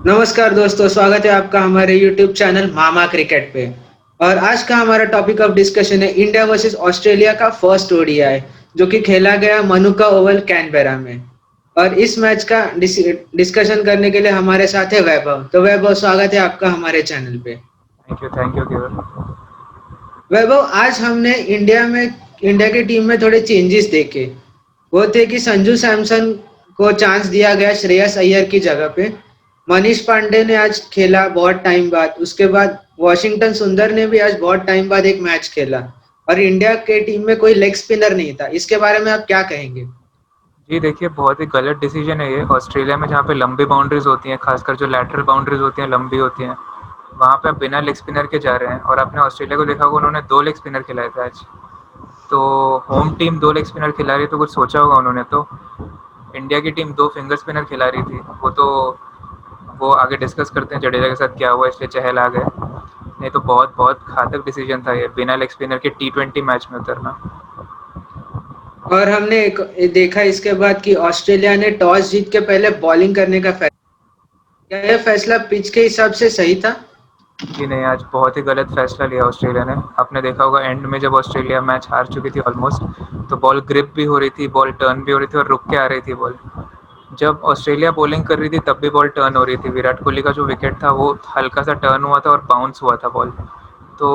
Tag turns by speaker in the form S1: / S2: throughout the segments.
S1: नमस्कार दोस्तों, स्वागत है आपका हमारे YouTube चैनल मामा क्रिकेट पे। और आज का हमारा टॉपिक ऑफ डिस्कशन है इंडिया वर्सेस ऑस्ट्रेलिया का फर्स्ट ओडीआई, जो कि खेला गया मनुका ओवल कैनबेरा में। और इस मैच का डिस्कशन करने के लिए हमारे साथ है वैभव। तो वैभव, स्वागत है आपका हमारे चैनल पे।
S2: थैंक यू केवल।
S1: वैभव, आज हमने इंडिया की टीम में थोड़े चेंजेस देखे। वो थे कि संजू सैमसन को चांस दिया गया श्रेयस अय्यर की जगह पे। मनीष पांडे ने आज खेला बहुत टाइम बाद। उसके बाद वॉशिंगटन सुंदर ने भी आज बहुत टाइम बाद एक मैच खेला। और इंडिया के टीम में कोई लेग स्पिनर नहीं था। इसके बारे में आप क्या कहेंगे?
S2: जी देखिए, बहुत ही गलत डिसीजन है ये। ऑस्ट्रेलिया में जहाँ पे लंबी बाउंड्रीज होती हैं, खासकर जो लैटरल बाउंड्रीज होती हैं लंबी होती हैं, वहाँ पे आप बिना लेग स्पिनर के जा रहे हैं। और आपने ऑस्ट्रेलिया को देखा होगा, उन्होंने 2 लेग स्पिनर खिलाए थे आज। तो होम टीम 2 लेग स्पिनर खिला रही, तो कुछ सोचा होगा उन्होंने। तो इंडिया की टीम 2 फिंगर स्पिनर खिला रही थी। वो आगे डिस्कस करते हैं जडेजा के साथ क्या हुआ, इसलिए चहल आ गए। नहीं तो बहुत बहुत घातक डिसीजन था ये, बिना लेग स्पिनर के T20 मैच में उतरना।
S1: और हमने एक देखा इसके बाद कि ऑस्ट्रेलिया ने टॉस जीत के पहले बॉलिंग करने का फैसला। क्या यह फैसला पिच के हिसाब से सही था?
S2: जी नहीं, आज बहुत ही गलत फैसला लिया ऑस्ट्रेलिया ने। आपने देखा होगा एंड में जब ऑस्ट्रेलिया मैच हार चुकी थी ऑलमोस्ट, तो बॉल ग्रिप भी हो रही थी, बॉल टर्न भी हो रही थी और रुक के आ रही थी बॉल। जब ऑस्ट्रेलिया बॉलिंग कर रही थी तब भी बॉल टर्न हो रही थी। विराट कोहली का जो विकेट था वो हल्का सा टर्न हुआ था और बाउंस हुआ था बॉल। तो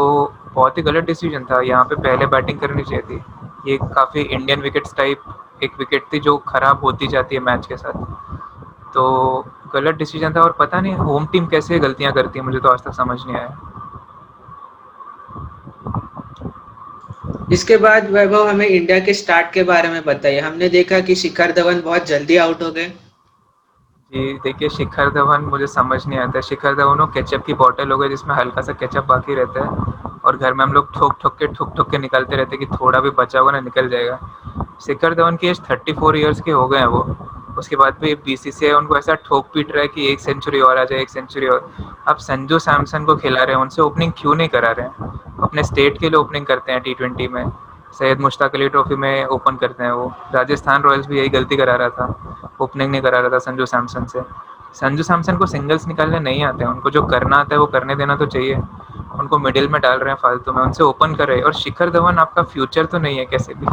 S2: बहुत ही गलत डिसीजन था, यहाँ पे पहले बैटिंग करनी चाहिए थी। ये काफ़ी इंडियन विकेट्स टाइप एक विकेट थी जो ख़राब होती जाती है मैच के साथ। तो गलत डिसीजन था। और पता नहीं होम टीम कैसे गलतियाँ करती है, मुझे तो आज तक समझ नहीं आया।
S1: इसके बाद वैभव, हमें इंडिया के स्टार्ट के बारे में बताइए। हमने देखा कि शिखर धवन बहुत जल्दी आउट हो गए।
S2: जी देखिए, शिखर धवन मुझे समझ नहीं आता। शिखर धवन वो केचप की बॉटल हो गई जिसमें हल्का सा केचप बाकी रहता है, और घर में हम लोग ठोक ठोक के निकालते रहते हैं कि थोड़ा भी बचा हुआ ना निकल जाएगा। शिखर धवन की एज 34 ईयर्स के हो गए हैं वो। उसके बाद भी BCCI उनको ऐसा ठोक पीट रहा है कि एक सेंचुरी और आ जाए, एक सेंचुरी और। आप संजू सैमसन को खिला रहे हैं, उनसे ओपनिंग क्यों नहीं करा रहे हैं? अपने स्टेट के लिए ओपनिंग करते हैं T20 में। सैयद मुश्ताक अली ट्रॉफी में ओपन करते हैं वो। राजस्थान रॉयल्स भी यही गलती करा रहा था, ओपनिंग नहीं करा रहा था संजू सैमसन से। संजू सैमसन को सिंगल्स निकालने नहीं आते हैं, उनको जो करना आता है वो करने देना तो चाहिए। उनको मिडिल में डाल रहे हैं फालतू में, उनसे ओपन कर रहे हैं। और शिखर धवन आपका फ्यूचर तो नहीं है कैसे भी।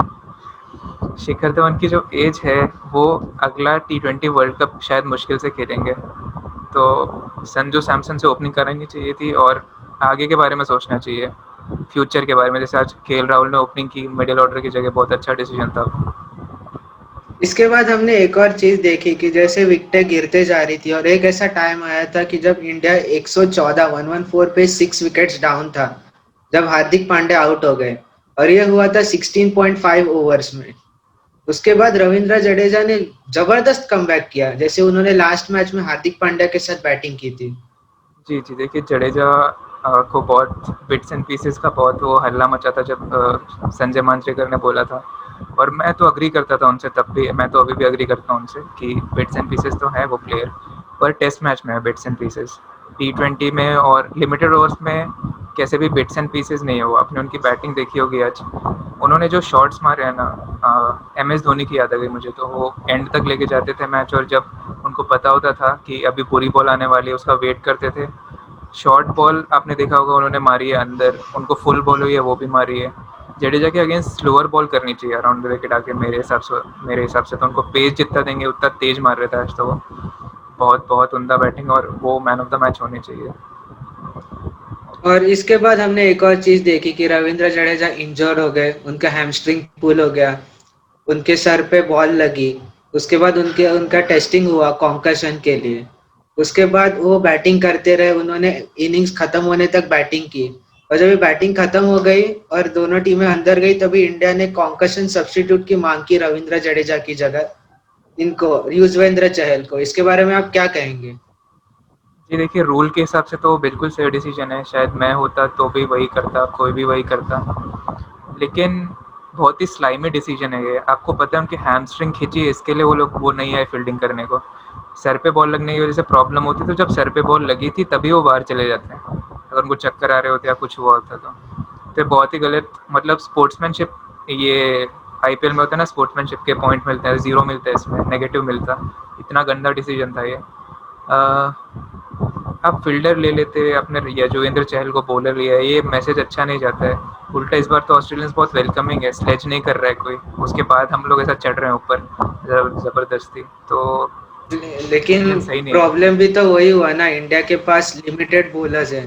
S2: शिखर धवन की जो एज है, वो अगला T20 वर्ल्ड कप शायद मुश्किल से खेलेंगे। तो संजू सैमसन से ओपनिंग करानी चाहिए थी और आगे के बारे में सोचना चाहिए, फ्यूचर के बारे में। जैसे आज KL राहुल ने ओपनिंग की मिडिल ऑर्डर की जगह, बहुत अच्छा डिसीजन था।
S1: इसके बाद हमने एक और चीज देखी कि जैसे विकेटें गिरते जा रही थी और एक ऐसा टाइम आया था कि जब इंडिया 114 पे 6 विकेट्स डाउन था, जब हार्दिक पांडे आउट हो गए। और ये हुआ था 16.5 ओवर्स में। उसके बाद रविंद्र जडेजा ने जबरदस्त कमबैक किया, जैसे उन्होंने लास्ट मैच में हार्दिक पांड्या के साथ बैटिंग की थी।
S2: जी जी, देखिए जडेजा को बहुत बिट्स एंड पीसेस का बहुत वो हल्ला मचा था जब संजय मांजरेकर ने बोला था। और मैं तो अग्री करता था उनसे तब भी, मैं तो अभी भी अग्री करता हूँ उनसे कि बिट्स एंड पीसेस तो है वो प्लेयर। पर टेस्ट मैच में है बिट्स एंड पीसेस, T20 में और लिमिटेड ओवर्स में कैसे भी बिट्स एंड पीसेस नहीं है वो। आपने उनकी बैटिंग देखी होगी आज, उन्होंने जो शॉट्स मारे हैं ना, MS धोनी की याद आ गई मुझे। तो वो एंड तक लेके जाते थे मैच, और जब उनको पता होता था कि अभी पूरी बॉल आने वाली है उसका वेट करते थे। शॉर्ट बॉल आपने देखा होगा उन्होंने मारी है अंदर, उनको फुल बॉल हुई है वो भी मारी है। जडेजा के अगेंस्ट स्लोअर बॉल करनी चाहिए अराउंड द विकेट आके, मेरे हिसाब से तो उनको पेस जितना देंगे उतना तेज मार रहे थे आज। तो वो बहुत बहुत उमदा बैटिंग, और वो मैन ऑफ द मैच होनी चाहिए।
S1: और इसके बाद हमने एक और चीज देखी कि रविंद्र जडेजा इंजर्ड हो गए, उनका हैमस्ट्रिंग पुल हो गया, उनके सर पे बॉल लगी। उसके बाद उनके उनका टेस्टिंग हुआ कॉन्कशन के लिए। उसके बाद वो बैटिंग करते रहे, उन्होंने इनिंग्स खत्म होने तक बैटिंग की। और जब ये बैटिंग खत्म हो गई और दोनों टीमें अंदर गई, तभी इंडिया ने कॉन्कशन सब्स्टिट्यूट की मांग की रविंद्र जडेजा की जगह इनको, युजवेंद्र चहल को। इसके बारे में आप क्या कहेंगे?
S2: जी देखिए, रूल के हिसाब से तो बिल्कुल सही डिसीजन है। शायद मैं होता तो भी वही करता, कोई भी वही करता। लेकिन बहुत ही स्लाइमी डिसीजन है ये। आपको पता है उनकी हैमस्ट्रिंग खींची है, इसके लिए वो लोग वो नहीं आए फील्डिंग करने को। सर पे बॉल लगने की वजह से प्रॉब्लम होती, तो जब सर पे बॉल लगी थी तभी वो बाहर चले जाते हैं, अगर उनको चक्कर आ रहे होते या कुछ हुआ होता तो बहुत ही गलत। मतलब स्पोर्ट्समैनशिप, ये IPL में होता है ना, स्पोर्ट्समैनशिप के पॉइंट मिलते हैं, 0 मिलता है इसमें, नेगेटिव मिलता। इतना गंदा डिसीजन था ये। आप फील्डर ले लेते अपने यजुवेंद्र चहल को बॉलर लिया, ये मैसेज अच्छा नहीं जाता है। उल्टा इस बार तो ऑस्ट्रेलियंस बहुत वेलकमिंग है, स्लेज नहीं कर रहा है कोई, उसके बाद हम लोग ऐसा चढ़ रहे हैं ऊपर ज़बरदस्ती। तो
S1: लेकिन
S2: ऑस्ट्रेलियन सही नहीं है।
S1: प्रॉब्लम भी तो वही हुआ ना, इंडिया के पास लिमिटेड बॉलर्स हैं।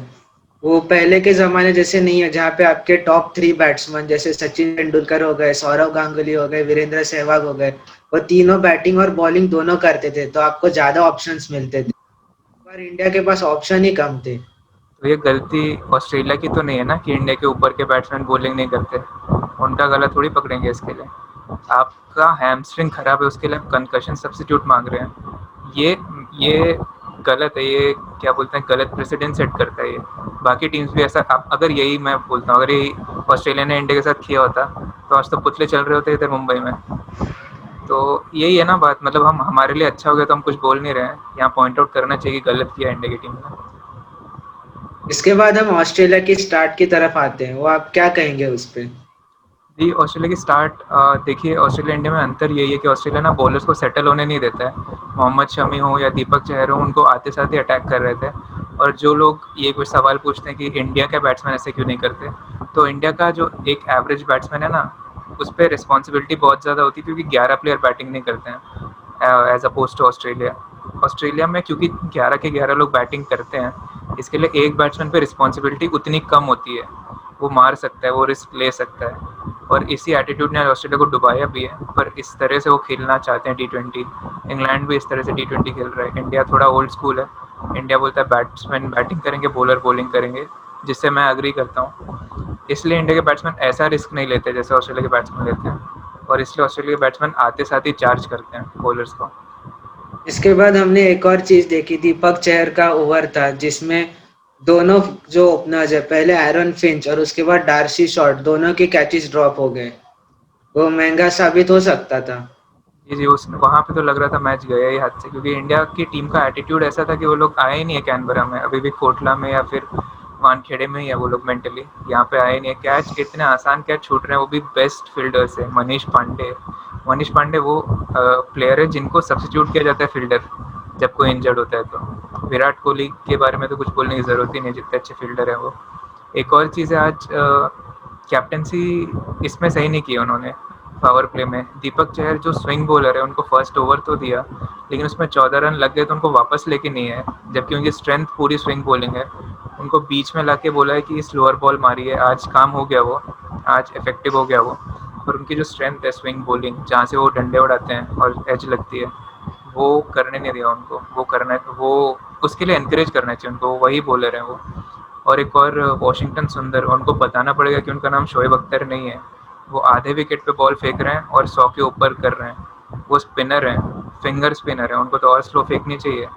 S1: वो पहले के जमाने जैसे नहीं है, जहाँ पे आपके टॉप 3 बैट्समैन जैसे सचिन तेंदुलकर हो गए, सौरव गांगुली हो गए, वीरेंद्र सहवाग हो गए, वो तीनों बैटिंग और बॉलिंग दोनों करते थे, तो आपको ज्यादा ऑप्शंस मिलते थे। पर इंडिया के पास ऑप्शन ही कम थे।
S2: तो ये गलती ऑस्ट्रेलिया की तो नहीं है ना कि इंडिया के ऊपर के बैट्समैन बॉलिंग नहीं करते, उनका गला थोड़ी पकड़ेंगे इसके लिए। आपका हैमस्ट्रिंग खराब है उसके लिए आप कंकशन सब्सिट्यूट मांग रहे हैं, ये गलत है, ये क्या बोलते हैं, गलत प्रेसिडेंट सेट करता है ये। बाकी टीम्स भी ऐसा, अगर यही मैं बोलता हूँ, अगर यही ऑस्ट्रेलिया ने इंडिया के साथ किया होता तो आज तो पुतले चल रहे होते इधर मुंबई में। तो यही है ना बात, मतलब हम हमारे लिए अच्छा हो गया तो हम कुछ बोल नहीं रहे हैं, यहाँ पॉइंट आउट करना चाहिए कि गलत किया इंडिया की टीम ने।
S1: इसके बाद हम ऑस्ट्रेलिया की स्टार्ट की तरफ आते हैं, वो आप क्या कहेंगे उस पे?
S2: जी, ऑस्ट्रेलिया की स्टार्ट, देखिए ऑस्ट्रेलिया इंडिया में अंतर यही है कि ऑस्ट्रेलिया ना बॉलर्स को सेटल होने नहीं देता है। मोहम्मद शमी हो या दीपक चहर हो, उनको आते साथ ही अटैक कर रहे थे। और जो लोग ये कुछ सवाल पूछते हैं कि इंडिया के बैट्समैन ऐसे क्यों नहीं करते, तो इंडिया का जो एक एवरेज बैट्समैन है ना, उस पर रिस्पॉन्सिबिलिटी बहुत ज़्यादा होती है क्योंकि 11 प्लेयर बैटिंग नहीं करते हैं as oppose to Australia. Australia में क्योंकि 11 के 11 लोग बैटिंग करते हैं, इसके लिए एक बैट्समैन पे रिस्पॉन्सिबिलिटी उतनी कम होती है, वो मार सकता है, वो रिस्क ले सकता है। और इसी एटीट्यूड ने ऑस्ट्रेलिया को डुबाया भी है, पर इस तरह से वो खेलना चाहते हैं T20। इंग्लैंड भी इस तरह से T20 खेल रहा है, इंडिया थोड़ा ओल्ड स्कूल है। इंडिया बोलता है बैट्समैन बैटिंग करेंगे, बॉलर बॉलिंग करेंगे, जिससे मैं अग्री करता हूँ। इसलिए इंडिया के बैट्समैन ऐसा रिस्क नहीं लेते जैसे ऑस्ट्रेलिया के बैट्समैन लेते हैं, और इसलिए ऑस्ट्रेलिया के बैट्समैन आते साथ ही चार्ज करते हैं बॉलर्स को।
S1: इसके बाद हमने एक और चीज देखी, दीपक चहर का ओवर था जिसमें दोनों जो ओपनर्स है, पहले एरन फिंच और उसके बाद डार्सी शॉट, दोनों के कैचेस ड्रॉप हो गए। वो महंगा साबित हो सकता था।
S2: जी जी, उस वहाँ पे तो लग रहा था मैच गया ही हाथ से, क्योंकि इंडिया की टीम का एटीट्यूड ऐसा था कि वो लोग आए ही नहीं है कैनबरा में, अभी भी कोटला में या फिर वानखेड़े में ही है वो लोग मेंटली, यहाँ पे आए नहीं है। कैच इतने आसान कैच छूट रहे हैं, वो भी बेस्ट फील्डर से, मनीष पांडे वो प्लेयर है जिनको सब्सिट्यूट किया जाता है फील्डर जब कोई इंजर्ड होता है। तो विराट कोहली के बारे में तो कुछ बोलने की ज़रूरत ही नहीं, जितने अच्छे फील्डर है वो। एक और चीज़ है, आज कैप्टनसी इसमें सही नहीं की उन्होंने। पावर प्ले में दीपक चहर जो स्विंग बॉलर है, उनको फर्स्ट ओवर तो दिया, लेकिन उसमें 14 रन लग गए तो उनको वापस लेके नहीं है, जबकि उनकी स्ट्रेंथ पूरी स्विंग बॉलिंग है। उनको बीच में लाके बोला है कि स्लोअर बॉल मारिए, आज काम हो गया वो, आज इफेक्टिव हो गया वो। और उनकी जो स्ट्रेंथ है स्विंग बॉलिंग, जहाँ से वो डंडे उड़ाते हैं और एज लगती है, वो करने नहीं दिया उनको। वो करना है, वो उसके लिए इनकरेज करना चाहिए उनको, वही बॉलर है वो। और एक और वॉशिंगटन सुंदर, उनको बताना पड़ेगा कि उनका नाम शोएब अख्तर नहीं है। वो आधे विकेट पे बॉल फेंक रहे हैं और 100 के ऊपर कर रहे हैं। वो स्पिनर हैं, फिंगर स्पिनर हैं, उनको तो और स्लो फेंकनी चाहिए,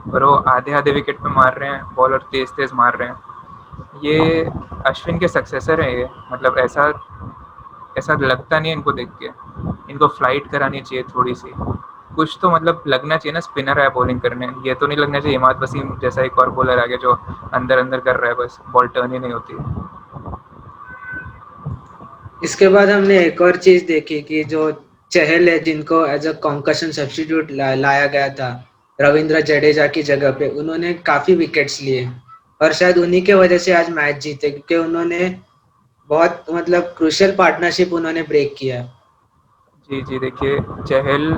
S2: पर वो आधे आधे विकेट पे मार रहे हैं बॉल और तेज तेज मार रहे हैं। ये अश्विन के सक्सेसर हैं ये, मतलब ऐसा ऐसा लगता नहीं है इनको देख के। इनको फ्लाइट करानी चाहिए थोड़ी सी, कुछ तो मतलब लगना चाहिए ना, स्पिनर है बॉलिंग करने, ये तो नहीं लगना चाहिए इमाद वसीम जैसा एक और बॉलर आ गया जो अंदर अंदर कर रहा है, बस बॉल टर्न ही नहीं होती है।
S1: इसके बाद हमने एक और चीज देखी कि जो चहल है, जिनको एज अ कॉन्कशन सब्स्टिट्यूट लाया गया था रविंद्र जडेजा की जगह पे, उन्होंने काफी विकेट्स लिए और शायद उन्हीं के वजह से आज मैच जीते, क्योंकि उन्होंने बहुत मतलब क्रूशियल पार्टनरशिप उन्होंने ब्रेक किया।
S2: जी जी, देखिए चहल,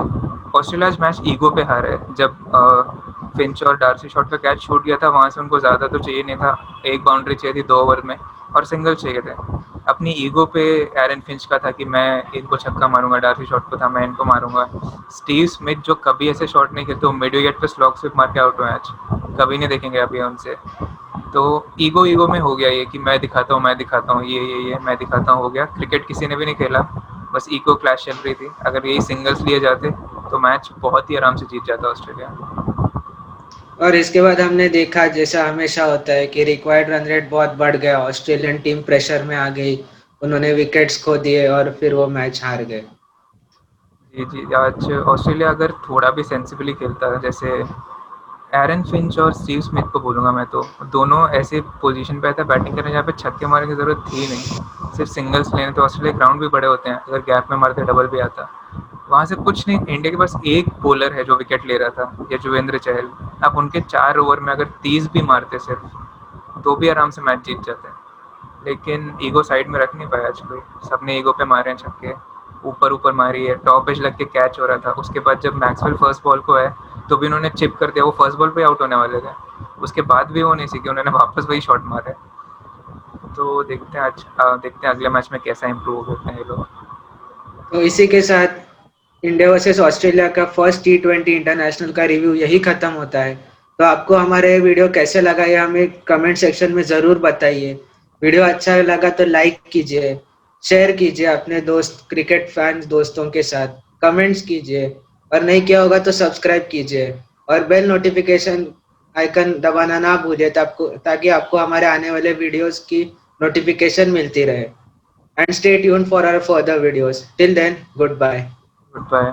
S2: ऑस्ट्रेलिया आज मैच ईगो पे हारा है। जब फिंच और डार्सी शॉट का कैच छूट गया था, वहाँ से उनको ज़्यादा तो चाहिए नहीं था, एक बाउंड्री चाहिए थी 2 ओवर में और सिंगल चाहिए थे। अपनी ईगो पे एरन फिंच का था कि मैं इनको छक्का मारूंगा, डार्सी शॉट को था मैं इनको मारूंगा। स्टीव स्मिथ जो कभी ऐसे शॉट नहीं खेलते, वो मिड विकेट पे स्लॉग स्विप मार के आउट हुए आज, कभी नहीं देखेंगे अभी उनसे। तो ईगो ईगो में हो गया ये कि मैं दिखाता हूँ, ये मैं दिखाता हूँ, हो गया। क्रिकेट किसी ने भी नहीं खेला, बस ईगो क्लैश चल रही थी। अगर यही सिंगल्स लिए जाते तो मैच बहुत ही आराम से जीत जाता ऑस्ट्रेलिया।
S1: और इसके बाद हमने देखा, जैसा हमेशा होता है, कि रिक्वायर्ड रन रेट बहुत बढ़ गया, ऑस्ट्रेलियन टीम प्रेशर में आ गई, उन्होंने विकेट्स खो दिए और फिर वो मैच हार गए।
S2: जी जी, आज ऑस्ट्रेलिया अगर थोड़ा भी सेंसिबली खेलता है, जैसे एरन फिंच और स्टीव स्मिथ को बोलूँगा मैं, तो दोनों ऐसे पोजीशन पे था बैटिंग करने जहाँ पे छक्के मारने की ज़रूरत थी नहीं, सिर्फ सिंगल्स लेने। तो ऑस्ट्रेलिया ग्राउंड भी बड़े होते हैं, अगर गैप में मारते डबल भी आता। वहां से कुछ नहीं, इंडिया के पास एक बॉलर है जो विकेट ले रहा था, यजुवेंद्र चहल। अब उनके 4 ओवर में अगर 30 भी मारते सिर्फ, तो भी आराम से मैच जीत जाते हैं। लेकिन ईगो साइड में रख नहीं पाया आज कोई, सबने ईगो पे मारे हैं छक्के, ऊपर ऊपर मारी है, टॉप एज लग के कैच हो रहा था। उसके बाद जब मैक्सवेल फर्स्ट बॉल को है तो भी उन्होंने चिप कर दिया, वो फर्स्ट बॉल पे आउट होने वाले थे, उसके बाद भी वो नहीं सीखे, उन्होंने वापस वही शॉट मारे। तो देखते हैं देखते हैं अगले मैच में कैसा इंप्रूव होते हैं ये लोग।
S1: तो इसी के साथ इंडिया वर्सेस ऑस्ट्रेलिया का फर्स्ट T20 इंटरनेशनल का रिव्यू यही खत्म होता है। तो आपको हमारे वीडियो कैसे लगा ये हमें कमेंट सेक्शन में ज़रूर बताइए। वीडियो अच्छा लगा तो लाइक कीजिए, शेयर कीजिए अपने दोस्त क्रिकेट फैंस दोस्तों के साथ, कमेंट्स कीजिए, और नहीं किया होगा तो सब्सक्राइब कीजिए और बेल नोटिफिकेशन आइकन दबाना ना भूलिए ताकि आपको हमारे आने वाले वीडियोस की नोटिफिकेशन मिलती रहे। And stay tuned for our further videos. Till then, goodbye.
S2: Good bye.